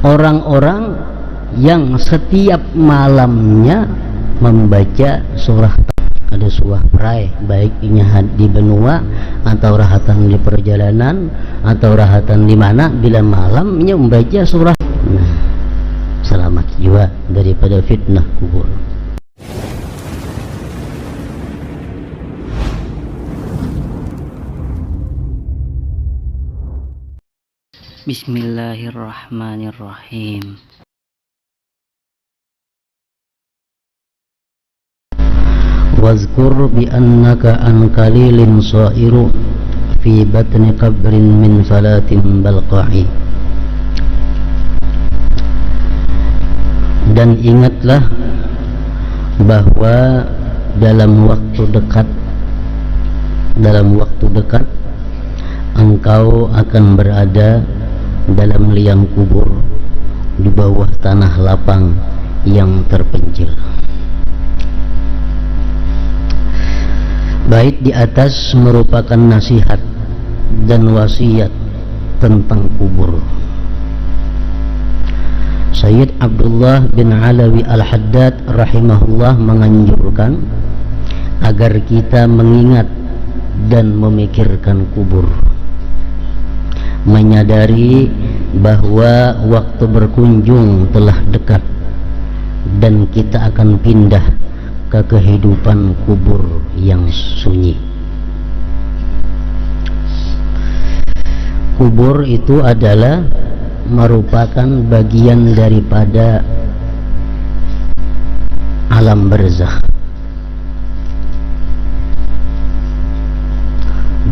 orang-orang yang setiap malamnya membaca surah. Ada surah perai, baik ini di benua atau rahatan di perjalanan atau rahatan di mana, bila malamnya membaca surah. Nah, selamat juga daripada fitnah kubur. Bismillahirrahmanirrahim. Wazkur bi annaka an qalilin sa'iru fi batni qabrin min falatin balqa'i. Dan ingatlah bahwa dalam waktu dekat engkau akan berada dalam liang kubur di bawah tanah lapang yang terpencil. Bait di atas merupakan nasihat dan wasiat tentang kubur. Sayyid Abdullah bin Alawi Al-Haddad rahimahullah menganjurkan agar kita mengingat dan memikirkan kubur, menyadari bahwa waktu berkunjung telah dekat dan kita akan pindah ke kehidupan kubur yang sunyi. Kubur itu adalah merupakan bagian daripada alam barzakh,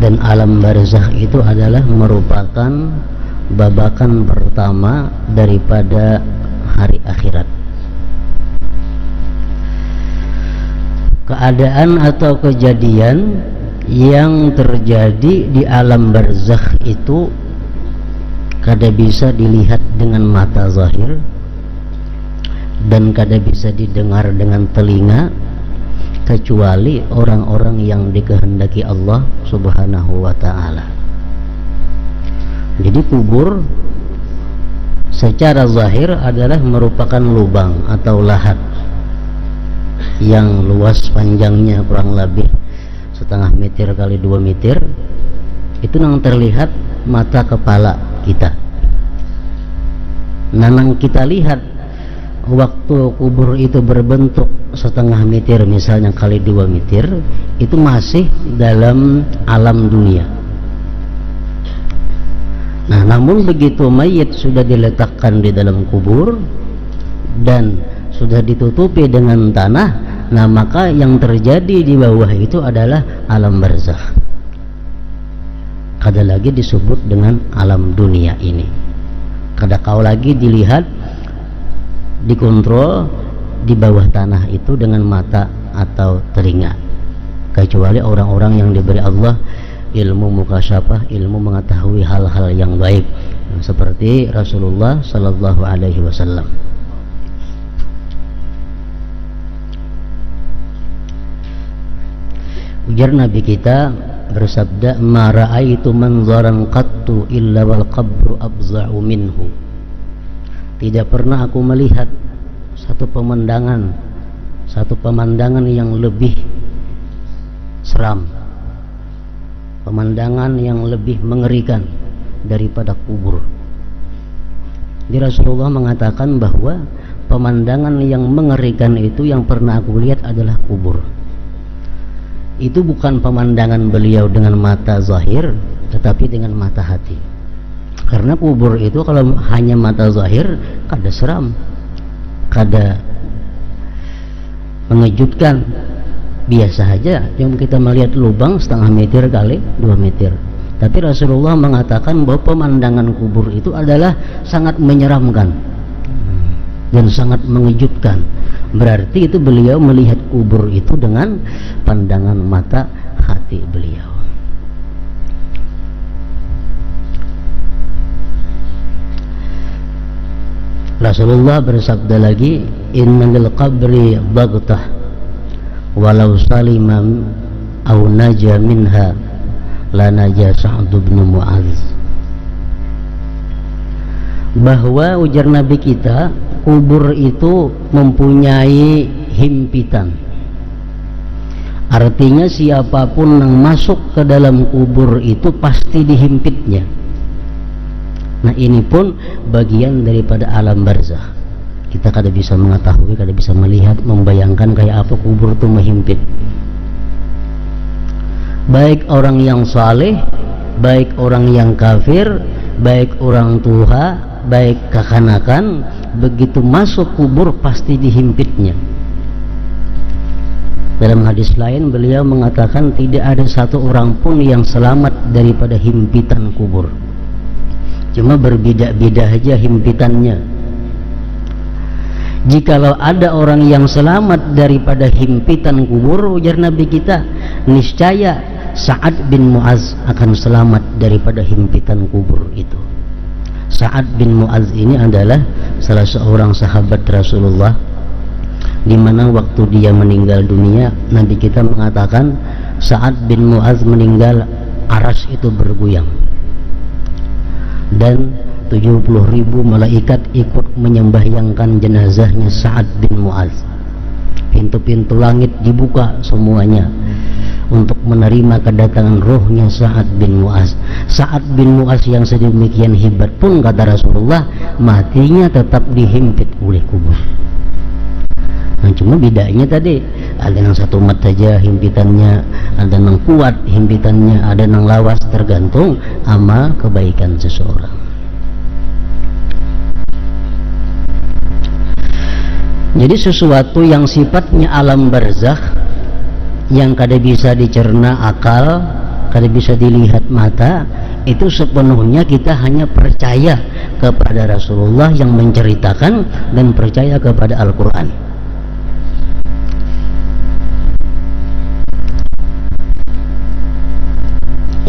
dan alam barzakh itu adalah merupakan babakan pertama daripada hari akhirat. Keadaan atau kejadian yang terjadi di alam barzakh itu kada bisa dilihat dengan mata zahir dan kada bisa didengar dengan telinga, kecuali orang-orang yang dikehendaki Allah Subhanahu wa ta'ala. Jadi kubur secara zahir adalah merupakan lubang atau lahat yang luas panjangnya kurang lebih 0,5 meter kali 2 meter. Itu yang terlihat mata kepala kita. Nanang kita lihat waktu kubur itu berbentuk 0,5 meter misalnya kali 2 meter, itu masih dalam alam dunia. Nah, namun begitu mayit sudah diletakkan di dalam kubur dan sudah ditutupi dengan tanah, nah maka yang terjadi di bawah itu adalah alam barzakh. Kada lagi disebut dengan alam dunia ini. Kada kau lagi dilihat, dikontrol di bawah tanah itu dengan mata atau telinga, kecuali orang-orang yang diberi Allah ilmu mukasyafah, ilmu mengetahui hal-hal yang gaib, seperti Rasulullah sallallahu alaihi wasallam. Ujar Nabi kita bersabda, ma ra'aitu manzaran qattu illa wal qabru abza'u minhu. Tidak pernah aku melihat satu pemandangan yang lebih seram, pemandangan yang lebih mengerikan daripada kubur. Di Rasulullah mengatakan bahwa pemandangan yang mengerikan itu yang pernah aku lihat adalah kubur. Itu bukan pemandangan beliau dengan mata zahir, tetapi dengan mata hati. Karena kubur itu kalau hanya mata zahir kada seram, kada mengejutkan, biasa saja. Yang kita melihat lubang 0,5 meter kali 2 meter. Tapi Rasulullah mengatakan bahwa pemandangan kubur itu adalah sangat menyeramkan dan sangat mengejutkan. Berarti itu beliau melihat kubur itu dengan pandangan mata hati beliau. Rasulullah bersabda lagi, innal qabri baghtah walau salimam au naja minha la naja Sa'd bin Mu'adz. bahwa ujar Nabi kita, kubur itu mempunyai himpitan. Artinya siapapun yang masuk ke dalam kubur itu pasti dihimpitnya. Nah ini pun bagian daripada alam barzakh. Kita kada bisa mengetahui, kada bisa melihat, membayangkan kayak apa kubur itu menghimpit. Baik orang yang saleh, baik orang yang kafir, baik orang tua, baik kekanakan, begitu masuk kubur pasti dihimpitnya. Dalam hadis lain beliau mengatakan tidak ada satu orang pun yang selamat daripada himpitan kubur. Cuma berbeda-beda aja himpitannya. Jikalau ada orang yang selamat daripada himpitan kubur, ujar Nabi kita, niscaya Sa'ad bin Mu'az akan selamat daripada himpitan kubur itu. Sa'ad bin Mu'az ini adalah salah seorang sahabat Rasulullah, di mana waktu dia meninggal dunia, Nabi kita mengatakan Sa'ad bin Mu'az meninggal, aras itu bergoyang dan 70.000 malaikat ikut menyembahyangkan jenazahnya Sa'ad bin Mu'az. Pintu-pintu langit dibuka semuanya untuk menerima kedatangan rohnya Sa'ad bin Mu'az. Sa'ad bin Mu'az yang sedemikian hebat pun, kata Rasulullah, matinya tetap dihimpit oleh kubur. Nah cuma bedanya tadi, ada yang satu mat saja himpitannya, ada yang kuat himpitannya, ada yang lawas, tergantung amal kebaikan seseorang. Jadi sesuatu yang sifatnya alam barzakh, yang kada bisa dicerna akal, kada bisa dilihat mata, itu sepenuhnya kita hanya percaya kepada Rasulullah yang menceritakan dan percaya kepada Al-Quran.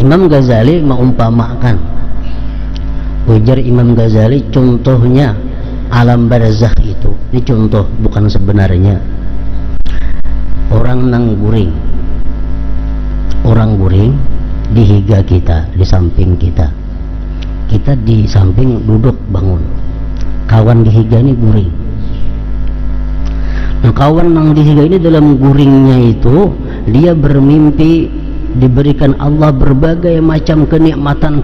Imam Ghazali mengumpamakan, ujar Imam Ghazali, contohnya alam barzakh itu, ini contoh bukan sebenarnya. Orang nang guring di higa kita, di samping kita di samping duduk bangun, kawan di higa ini guring. Nah kawan nang di higa ini dalam guringnya itu dia bermimpi diberikan Allah berbagai macam kenikmatan.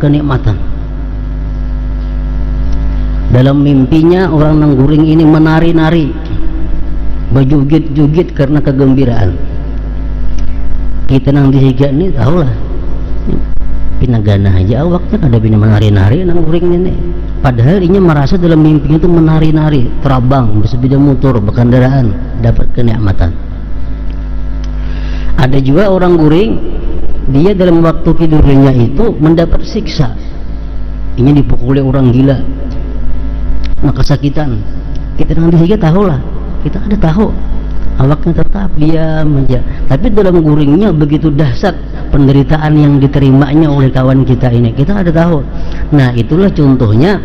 Dalam mimpinya orang nang guring ini menari-nari, berjugit-jugit karena kegembiraan. Kita nang dihiga ini tahulah, pinagana aja awaknya kada bina menari-nari nang guring ini. Padahal ini merasa dalam mimpinya itu menari-nari, terabang, bersepeda motor, berkendaraan, dapat kenikmatan. Ada juga orang guring, dia dalam waktu tidurnya itu mendapat siksa. Ini dipukuli orang gila, nah kesakitan. Kita nang dihiga tahulah, kita ada tahu awaknya tetap diam aja, tapi dalam guringnya begitu dahsyat penderitaan yang diterimanya oleh kawan kita ini, kita ada tahu. Nah itulah contohnya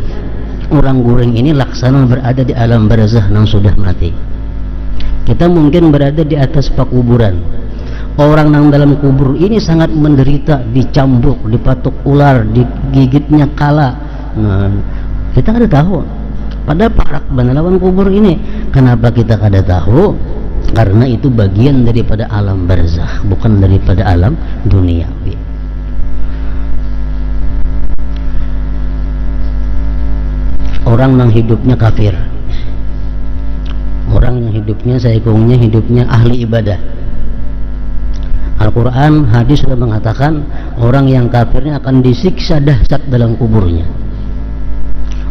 orang guring ini laksana berada di alam barzakh yang sudah mati. Kita mungkin berada di atas pakuburan, orang yang dalam kubur ini sangat menderita, dicambuk, dipatuk ular, digigitnya kala. Nah kita ada tahu, pada parak banalawan kubur ini. Kenapa kita kada tahu? Karena itu bagian daripada alam barzakh, bukan daripada alam duniawi. Orang yang hidupnya kafir, orang yang hidupnya saikungnya hidupnya ahli ibadah. Al-Quran, hadis sudah mengatakan orang yang kafirnya akan disiksa dahsyat dalam kuburnya.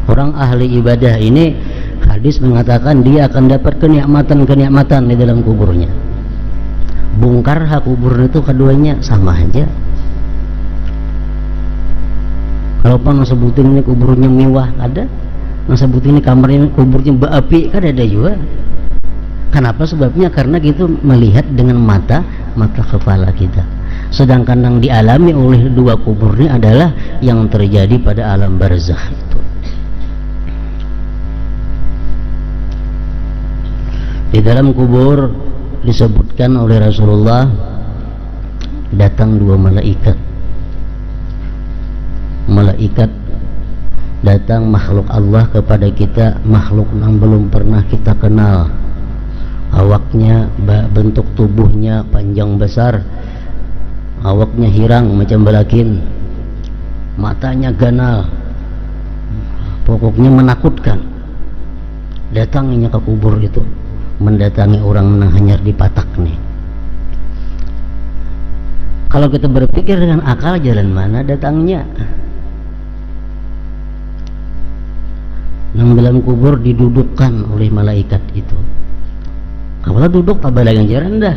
Orang ahli ibadah ini, hadis mengatakan dia akan dapat kenikmatan di dalam kuburnya. Bongkar kubur itu keduanya sama aja. Kalau pun sebutin ini kuburnya mewah ada, sebutin ini kamarnya kuburnya berapi kan ada juga. Kenapa? Sebabnya karena kita melihat dengan mata kepala kita. Sedangkan yang dialami oleh dua kubur ini adalah yang terjadi pada alam barzakh itu. Di dalam kubur disebutkan oleh Rasulullah datang dua malaikat datang makhluk Allah kepada kita, makhluk yang belum pernah kita kenal. Awaknya, bentuk tubuhnya panjang besar, awaknya hirang macam balakin, matanya ganal, pokoknya menakutkan. Datangnya ke kubur itu, mendatangi orang yang hanyar di patak nih. Kalau kita berpikir dengan akal, jalan mana datangnya? Yang dalam kubur didudukkan oleh malaikat itu. Kalau duduk pada ganjaran dah.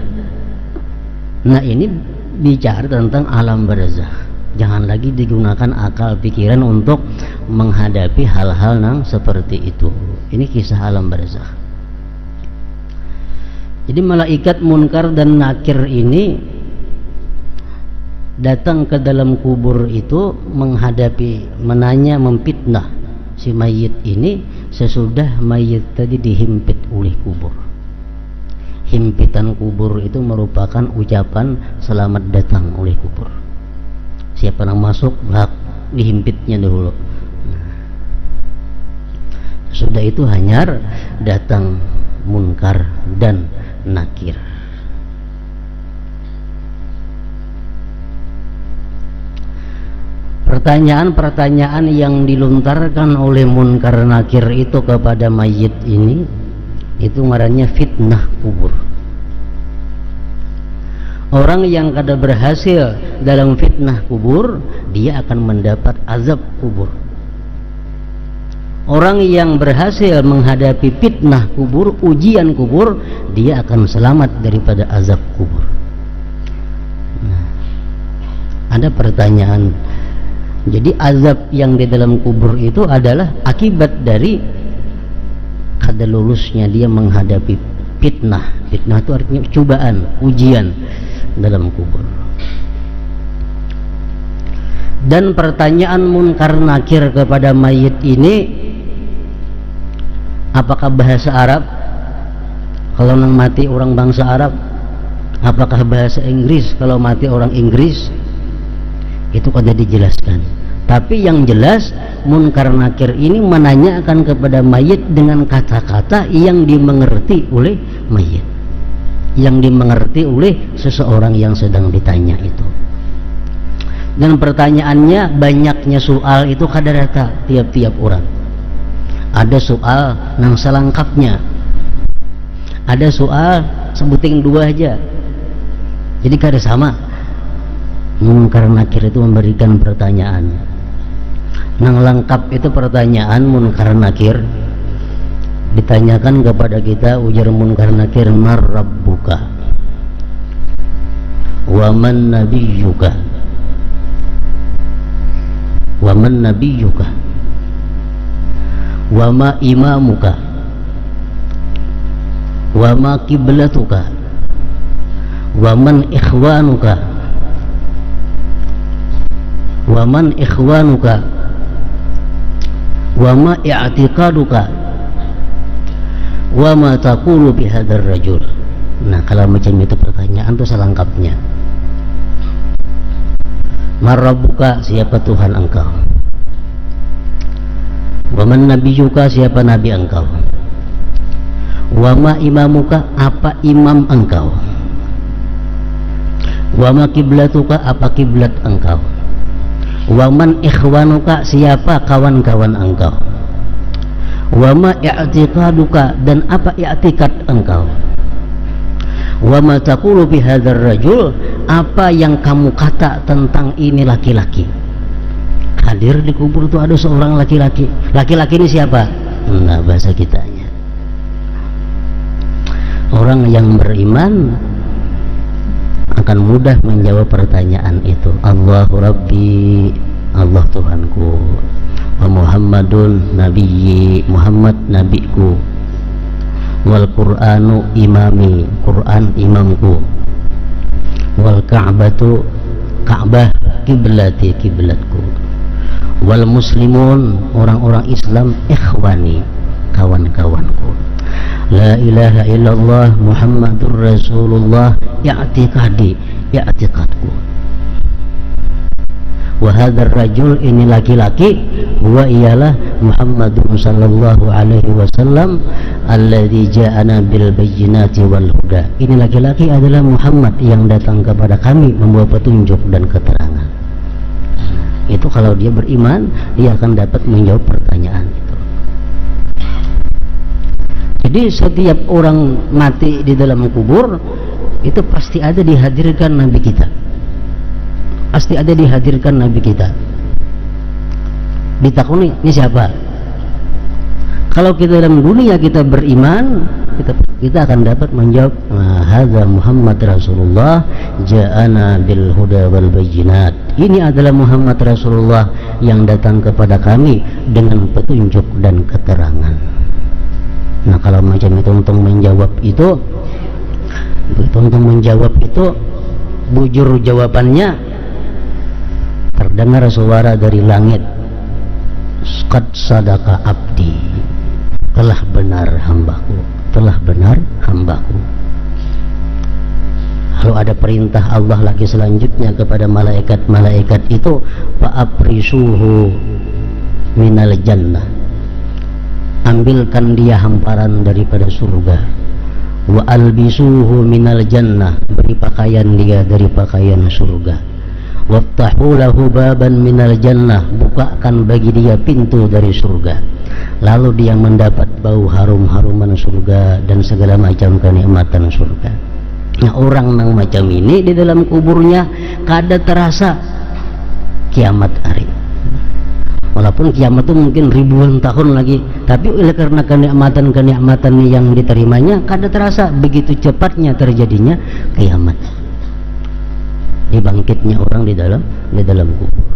Nah, ini bicara tentang alam barzakh. Jangan lagi digunakan akal pikiran untuk menghadapi hal-hal yang seperti itu. Ini kisah alam barzakh. Jadi malaikat Munkar dan Nakir ini datang ke dalam kubur itu menghadapi, menanya, memfitnah si mayit ini sesudah mayit tadi dihimpit oleh kubur. Himpitan kubur itu merupakan ucapan selamat datang oleh kubur. Siapa yang masuk, hak dihimpitnya dulu. Sudah itu hanyar datang Munkar dan Nakir. Pertanyaan-pertanyaan yang dilontarkan oleh Munkar Nakir itu kepada mayit ini, itu ngarannya fitnah kubur. Orang yang kada berhasil dalam fitnah kubur, dia akan mendapat azab kubur. Orang yang berhasil menghadapi fitnah kubur, ujian kubur, dia akan selamat daripada azab kubur. Nah, ada pertanyaan. Jadi azab yang di dalam kubur itu adalah akibat dari kada lulusnya dia menghadapi fitnah. Fitnah itu artinya cobaan, ujian dalam kubur. Dan pertanyaan Munkar Nakir kepada mayit ini, apakah bahasa Arab? Kalau nang mati orang bangsa Arab, apakah bahasa Inggris kalau mati orang Inggris? Itu kada dijelaskan. Tapi yang jelas Munkar Nakir ini menanyakan kepada mayit dengan kata-kata yang dimengerti oleh mayit, yang dimengerti oleh seseorang yang sedang ditanya itu. Dan pertanyaannya, banyaknya soal itu kada rata tiap-tiap orang. Ada soal nang selengkapnya, ada soal sebuting dua aja, jadi kada sama. Munkar Nakir itu memberikan pertanyaan nang lengkap. Itu pertanyaan Munkar Nakir ditanyakan kepada kita, ujar Munkar Nakir, mar rabbuka wa man nabiyyuka wa man nabiyyuka wa ma imamuka wa ma kiblatuka wa man ikhwanuka wa man ikhwanuka wa ma i'tiqaduka wa ma taqulu bihadzal rajul. Nah, kalau macam itu pertanyaan itu selengkapnya. Marabbuka, siapa Tuhan engkau? Wa man nabiyyuka, siapa nabi engkau? Wa ma imamuka, apa imam engkau? Wa ma kiblatuka, apa kiblat engkau? Wa man ikhwanuka, siapa kawan-kawan engkau? Wa ma i'tiqaduka, dan apa i'tiqad engkau? Wa ma taqulu bihadzal rajul, apa yang kamu kata tentang ini laki-laki? Hadir di kubur itu ada seorang laki-laki. Laki-laki ini siapa? Nah, bahasa kitanya. Orang yang beriman akan mudah menjawab pertanyaan itu. Allahu Rabbi, Allah Tuhanku, wa Muhammadun nabiyyi, Muhammad nabiku, wal Qur'anu imami, Quran imamku, wal Ka'batu, Ka'bah kiblati, kiblatku, wal muslimun, orang-orang Islam, ikhwani, kawan-kawanku. La ilaha illallah Muhammadur Rasulullah, i'tiqadi, i'tiqadku. Wa hadzal rajul, ini laki-laki, huwa ialah Muhammadun sallallahu alaihi wasallam alladzi ja'ana bil bayyinati wal huda. Ini laki-laki adalah Muhammad yang datang kepada kami membawa petunjuk dan keterangan. Itu kalau dia beriman, dia akan dapat menjawab pertanyaan itu. Jadi setiap orang mati di dalam kubur itu pasti ada dihadirkan Nabi kita. Pasti ada dihadirkan Nabi kita. Ditakuni, ini siapa? Kalau kita dalam dunia kita beriman, kita akan dapat menjawab, hadza Muhammad Rasulullah ja'ana bil huda wal bayyinat. Ini adalah Muhammad Rasulullah yang datang kepada kami dengan petunjuk dan keterangan. Nah, kalau macam itu untuk menjawab itu, bujur jawabannya, terdengar suara dari langit, qad sadaqa abdi, telah benar hambaku, telah benar hambaku. Lalu ada perintah Allah lagi selanjutnya kepada malaikat-malaikat itu, fa'aprisuhu minal jannah, ambilkan dia hamparan daripada surga. Wa albisuhu minal jannah, beri pakaian dia dari pakaian surga. Waftahu lahu baban minal jannah, bukakan bagi dia pintu dari surga. Lalu dia mendapat bau harum-haruman surga dan segala macam kenikmatan surga. Nah, orang yang macam ini di dalam kuburnya kada terasa kiamat hari. Walaupun kiamat itu mungkin ribuan tahun lagi, tapi oleh karena kenikmatan-kenikmatan yang diterimanya kada terasa, begitu cepatnya terjadinya kiamat. Dibangkitnya orang di dalam kubur.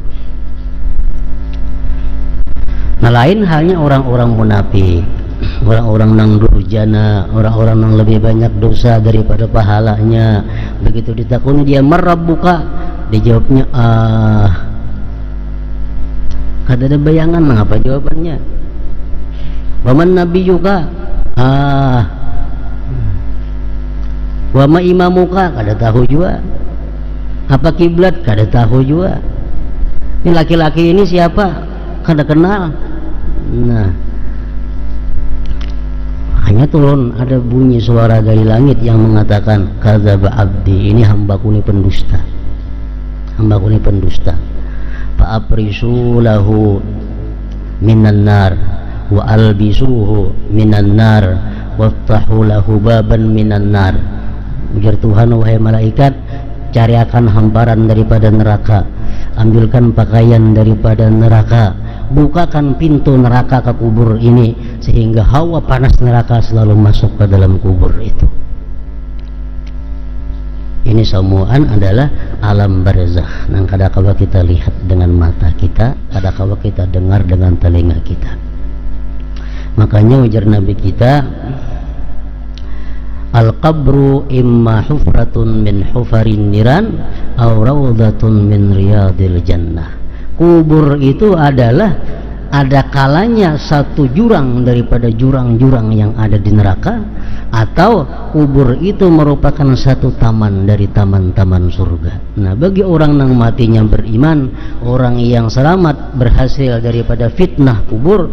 Nah, lain halnya orang-orang munafik, orang-orang yang durjana, orang-orang yang lebih banyak dosa daripada pahalanya. Begitu ditakuni dia, marabbuka, dijawabnya kada ada bayangan apa jawabannya. Waman nabiyuka, wama imamuka, kada tahu juga. Apa kiblat, kada tahu juga. Ini laki-laki ini siapa, kada kenal. Nah, hanya turun ada bunyi suara dari langit yang mengatakan, kadzaba abdi, ini hambaku ini pendusta, hambaku ini pendusta. Fa'aprisu lahu minan nar wa albisuhu minan nar waftahu lahu baban minan nar. Ujar Tuhan, wahai malaikat, cariakan hamparan daripada neraka, ambilkan pakaian daripada neraka, bukakan pintu neraka ke kubur ini sehingga hawa panas neraka selalu masuk ke dalam kubur itu. Ini semuaan adalah alam barzakh yang kadang-kala kita lihat dengan mata kita, kadang-kala kita dengar dengan telinga kita. Makanya ujar Nabi kita, al-qabru imma hufratun min hufarin niran aw rawdatun min riyadil jannah. Kubur itu adalah ada kalanya satu jurang daripada jurang-jurang yang ada di neraka, atau kubur itu merupakan satu taman dari taman-taman surga. Nah, bagi orang yang matinya beriman, orang yang selamat berhasil daripada fitnah kubur,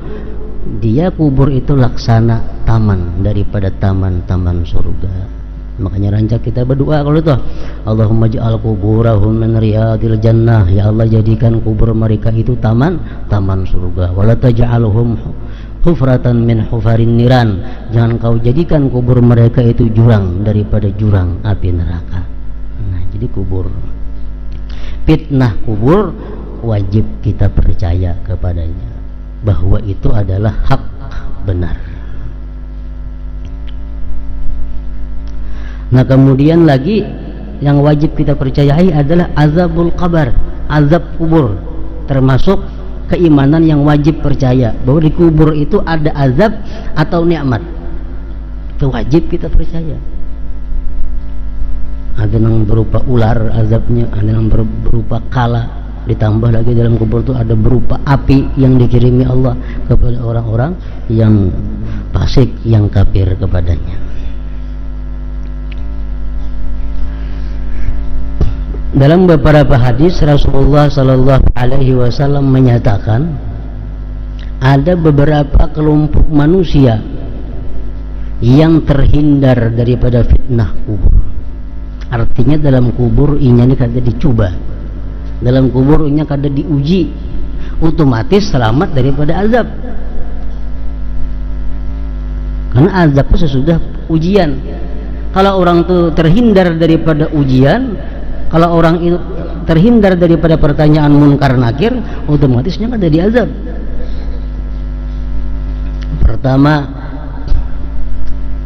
dia kubur itu laksana taman daripada taman-taman surga. Makanya rancak kita berdoa kalau itu, Allahumma ja'al kuburahum min riyadil jannah, ya Allah jadikan kubur mereka itu taman surga. Wala taj'alhum hufratan min hufarin niran, jangan kau jadikan kubur mereka itu jurang daripada jurang api neraka. Nah, jadi kubur, fitnah kubur wajib kita percaya kepadanya bahwa itu adalah hak benar. Nah, kemudian lagi yang wajib kita percayai adalah azabul qabr, azab kubur, termasuk keimanan yang wajib percaya bahwa di kubur itu ada azab atau nikmat. Itu wajib kita percaya. Ada yang berupa ular azabnya, ada yang berupa kala, ditambah lagi dalam kubur itu ada berupa api yang dikirimi Allah kepada orang-orang yang fasik, yang kafir kepadanya. Dalam beberapa hadis Rasulullah Sallallahu Alaihi Wasallam menyatakan ada beberapa kelompok manusia yang terhindar daripada fitnah kubur. Artinya dalam kubur inya ini kada dicoba, dalam kubur inya kada diuji, otomatis selamat daripada azab. Karena azab itu sesudah ujian. Kalau orang itu terhindar daripada ujian, kalau orang itu terhindar daripada pertanyaan munkar nakir, otomatisnya kada diazab. Pertama,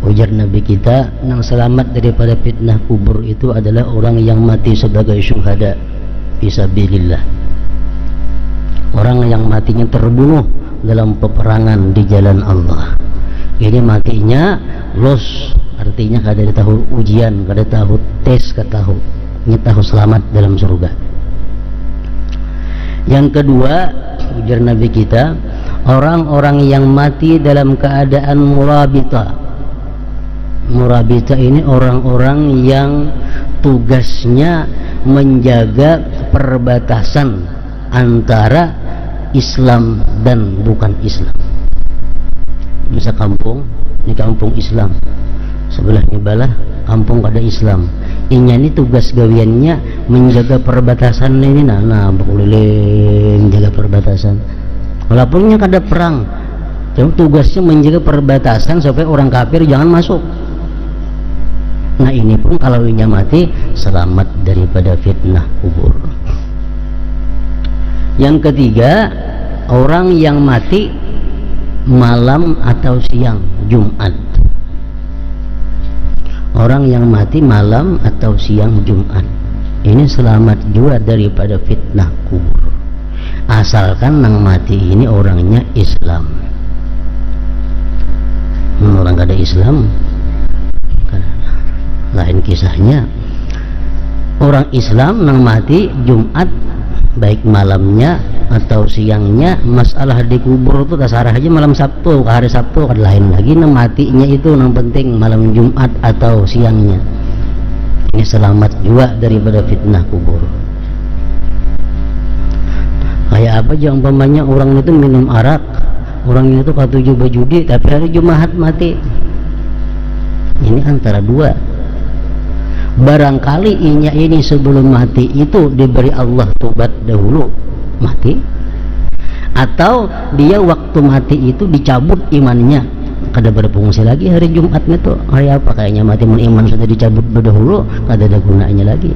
ujar Nabi kita, yang selamat daripada fitnah kubur itu adalah orang yang mati sebagai syuhada fisabilillah. Orang yang matinya terbunuh dalam peperangan di jalan Allah. Ini matinya los, artinya kada tahu ujian, kada tahu tes, kada tahu, ini tahu selamat dalam surga. Yang kedua, ujar Nabi kita, orang-orang yang mati dalam keadaan murabita. Murabita ini orang-orang yang tugasnya menjaga perbatasan antara Islam dan bukan Islam. Bisa kampung, ini kampung Islam, sebelahnya balah kampung kada Islam. Inya ini tugas gawiannya menjaga perbatasan ini, nah berkeliling jaga perbatasan. Walaupun kada perang, cuma tugasnya menjaga perbatasan supaya orang kafir jangan masuk. Nah ini pun kalau inya mati selamat daripada fitnah kubur. Yang ketiga, orang yang mati malam atau siang Jumat. Orang yang mati malam atau siang Jumat ini selamat juga daripada fitnah kubur, asalkan nang mati ini orangnya Islam. Orang kada Islam lain kisahnya. Orang Islam nang mati Jumat, baik malamnya atau siangnya, masalah di kubur itu tasarah aja malam Sabtu ke hari Sabtu, kan lain lagi nang matinya itu nang penting malam Jumat atau siangnya. Ini selamat juga daripada fitnah kubur. Kayak apa jangan umpamanya orang itu minum arak, orang itu katuju berjudi, tapi hari Jumat mati. Ini antara dua. Barangkali inya ini sebelum mati itu diberi Allah tobat dahulu mati, atau dia waktu mati itu dicabut imannya, kada berfungsi lagi hari Jumatnya tuh. Hari apa kayaknya mati iman sudah dicabut dahulu, kada ada gunanya lagi.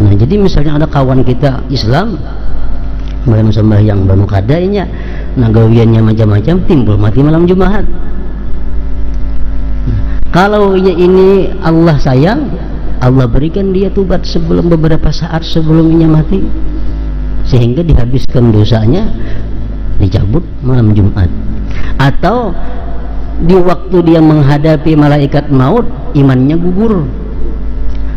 Nah jadi misalnya ada kawan kita Islam malam sembahyang baru kadainya, nah gawiannya macam-macam, timbul mati malam Jumat. Kalau ini Allah sayang, Allah berikan dia tobat sebelum beberapa saat sebelumnya mati, sehingga dihabiskan dosanya, dicabut malam Jumat. Atau di waktu dia menghadapi malaikat maut, imannya gugur.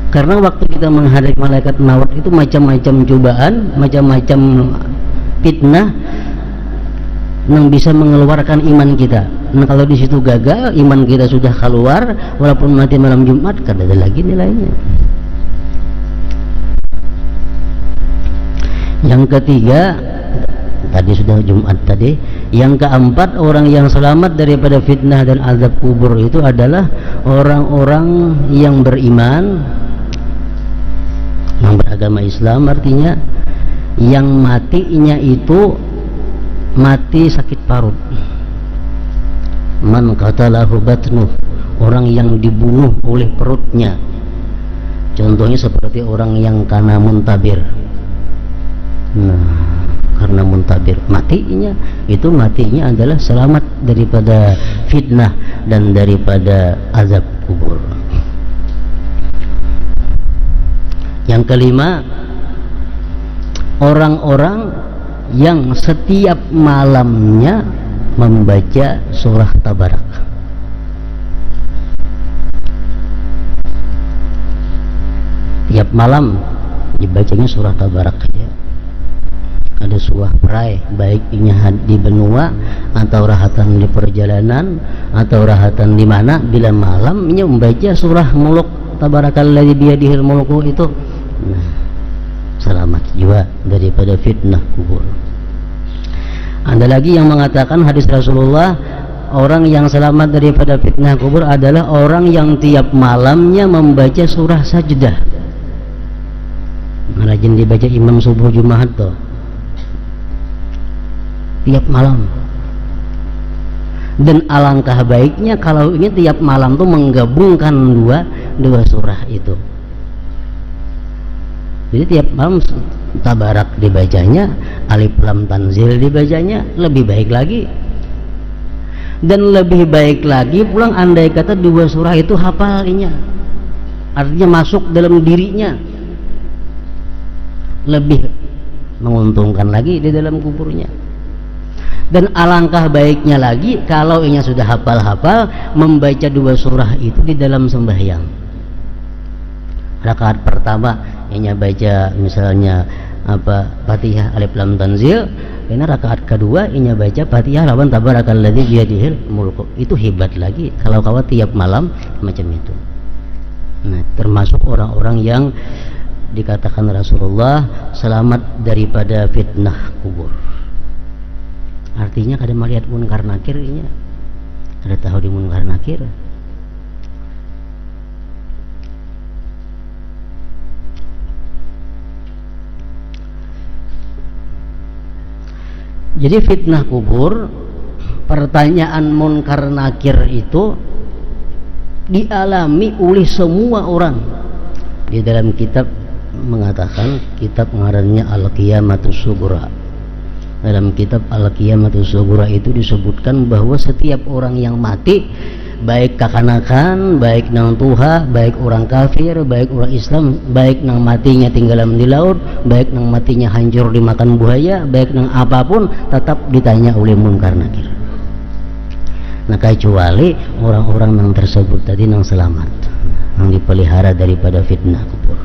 Karena waktu kita menghadapi malaikat maut itu macam-macam cobaan, macam-macam fitnah yang bisa mengeluarkan iman kita. Nah kalau di situ gagal, iman kita sudah keluar, walaupun mati malam Jumat, kada ada lagi nilainya. Yang ketiga, tadi sudah Jumat tadi. Yang keempat, orang yang selamat daripada fitnah dan azab kubur itu adalah orang-orang yang beriman, yang beragama Islam, artinya yang matinya itu mati sakit parut. Man qatalahu batnuh, orang yang dibunuh oleh perutnya. Contohnya seperti orang yang karena muntabir. Nah, karena muntabir matinya adalah selamat daripada fitnah dan daripada azab kubur. Yang kelima, orang-orang yang setiap malamnya membaca surah Tabarak. Tiap malam dibacanya surah Tabarak aja. Ada surah perai, baik ini di benua atau rahatan di perjalanan atau rahatan di mana, bila malam ini membaca surah Muluk tabarakalladzi biyadihil mulku itu, nah, selamat juga daripada fitnah kubur. Ada lagi yang mengatakan hadis Rasulullah, orang yang selamat daripada fitnah kubur adalah orang yang tiap malamnya membaca surah Sajdah. Rajin dibaca imam subuh Jumat tuh, tiap malam. Dan alangkah baiknya kalau ini tiap malam tuh menggabungkan dua surah itu. Jadi tiap malam tabarak dibacanya, alif lam tanzil dibacanya, lebih baik lagi. Dan lebih baik lagi pulang andai kata dua surah itu hafalnya, artinya masuk dalam dirinya, lebih menguntungkan lagi di dalam kuburnya. Dan alangkah baiknya lagi kalau inya sudah hafal-hafal membaca dua surah itu di dalam sembahyang. Rakaat pertama inya baca misalnya Fatihah alif lam tanzil, ini rakaat kedua inya baca Fatihah lawan tabarakalladzi biyadihil mulku. Itu hebat lagi kalau kawat tiap malam macam itu. Nah, termasuk orang-orang yang dikatakan Rasulullah selamat daripada fitnah kubur. Artinya kada melihat munkar nakir inya, kada tahu di munkar nakir. Jadi fitnah kubur, pertanyaan munkar nakir itu dialami oleh semua orang. Di dalam kitab mengatakan, kitab ngarannya Al-Qiyamatus Sughra. Dalam kitab Al-Qiyamatus Sughra itu disebutkan bahwa setiap orang yang mati, baik kakanakan, baik nang tuha, baik orang kafir, baik orang Islam, baik nang matinya tinggalan di laut, baik nang matinya hancur dimakan buaya, baik nang apapun, tetap ditanya oleh munkar nakir. Nah, kecuali orang-orang yang tersebut tadi yang selamat, yang dipelihara daripada fitnah kubur.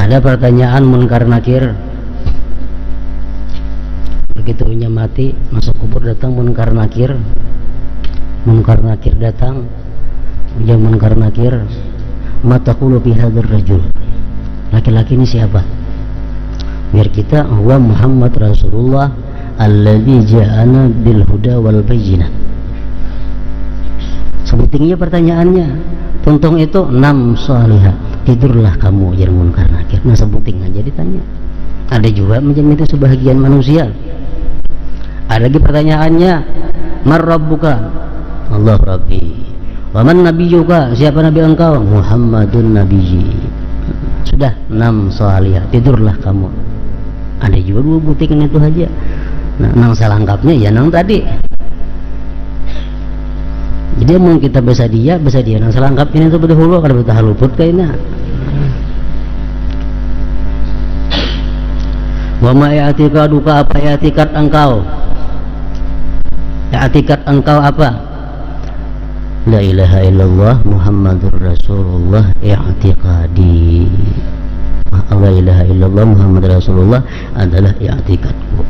Ada pertanyaan munkar nakir, begitu inya mati masuk kubur, datang munkar nakir datang, ujar munkar nakir, mataqulu fi hadzal rajul, laki-laki ini siapa? Biar kita, huwa Muhammad Rasulullah alladzi ja'ana bil huda wal bayyinah. Sebutingnya pertanyaannya, tuntung itu 6 salihah, tidurlah kamu ujar munkar nakir. Nah, sebuting aja ditanya. Ada juga macam itu sebahagian manusia. Ada lagi pertanyaannya, man rabbuka? Allah rabbi. Wa man nabiyyuka? Siapa nabi engkau? Muhammadun nabiyyi. Sudah 6 salihah, tidurlah kamu. Ada juga 2 butikan itu aja. Nah, nang selengkapnya ya nang tadi. Jadi mau kita bahasa dia nang selengkapnya itu betul hulu kada betah luput kayaknya. Wa ma ya'tikaduka, apa ya'tikat engkau? Ya'tikat engkau apa? La ilaha illallah Muhammadur Rasulullah i'tiqadi. La ilaha illallah Muhammad Rasulullah adalah i'tiqadku.